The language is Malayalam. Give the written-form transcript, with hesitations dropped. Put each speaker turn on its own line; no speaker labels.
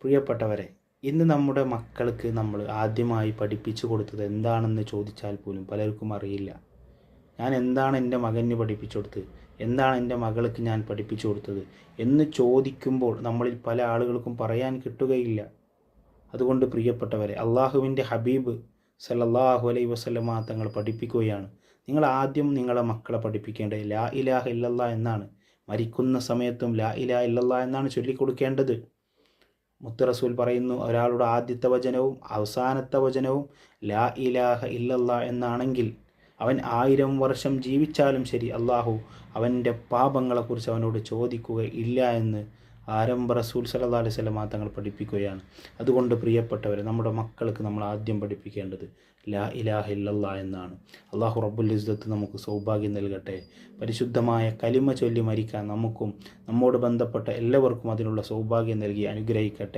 പ്രിയപ്പെട്ടവരെ, ഇന്ന് നമ്മുടെ മക്കൾക്ക് നമ്മൾ ആദ്യമായി പഠിപ്പിച്ചു കൊടുത്തത് എന്താണെന്ന് ചോദിച്ചാൽ പോലും പലർക്കും അറിയില്ല. ഞാൻ എന്താണ് എൻ്റെ മകന് പഠിപ്പിച്ചു കൊടുത്തത്, എന്താണ് എൻ്റെ മകൾക്ക് ഞാൻ പഠിപ്പിച്ചു കൊടുത്തത് എന്ന് ചോദിക്കുമ്പോൾ നമ്മളിൽ പല ആളുകൾക്കും പറയാൻ കിട്ടുകയില്ല. അതുകൊണ്ട് പ്രിയപ്പെട്ടവരെ, അള്ളാഹുവിൻ്റെ ഹബീബ് സല്ലല്ലാഹു അലൈഹി വസല്ലമ തങ്ങൾ പഠിപ്പിക്കുകയാണ്, നിങ്ങൾ ആദ്യം നിങ്ങളെ മക്കളെ പഠിപ്പിക്കേണ്ടത് ലാ ഇലാഹ ഇല്ലല്ലാഹ് എന്നാണ്. മരിക്കുന്ന സമയത്തും ലാ ഇലാഹ ഇല്ലല്ലാഹ് എന്നാണ് ചൊല്ലിക്കൊടുക്കേണ്ടത്. മുത്ത് റസൂൽ പറയുന്നു, ഒരാളുടെ ആദ്യത്തെ വചനവും അവസാനത്തെ വചനവും ലാ ഇലാഹ ഇല്ലല്ലാഹ് എന്നാണെങ്കിൽ അവൻ 1000 വർഷം ജീവിച്ചാലും ശരി, അള്ളാഹു അവൻ്റെ പാപങ്ങളെക്കുറിച്ച് അവനോട് ചോദിക്കുക ഇല്ല എന്ന് ആരംഭ റസൂൽ സല്ലല്ലാഹു അലൈഹി വസല്ലം തങ്ങൾ പഠിപ്പിക്കുകയാണ്. അതുകൊണ്ട് പ്രിയപ്പെട്ടവരെ, നമ്മുടെ മക്കൾക്ക് നമ്മൾ ആദ്യം പഠിപ്പിക്കേണ്ടത് ലാ ഇലാഹ ഇല്ലല്ലാഹ് എന്നാണ്. അള്ളാഹു റബ്ബുൽ ഇസ്സത്ത് നമുക്ക് സൗഭാഗ്യം നൽകട്ടെ. പരിശുദ്ധമായ കലിമ ചൊല്ലി മരിക്കാൻ നമുക്കും നമ്മോട് ബന്ധപ്പെട്ട എല്ലാവർക്കും അതിനുള്ള സൗഭാഗ്യം നൽകി അനുഗ്രഹിക്കട്ടെ.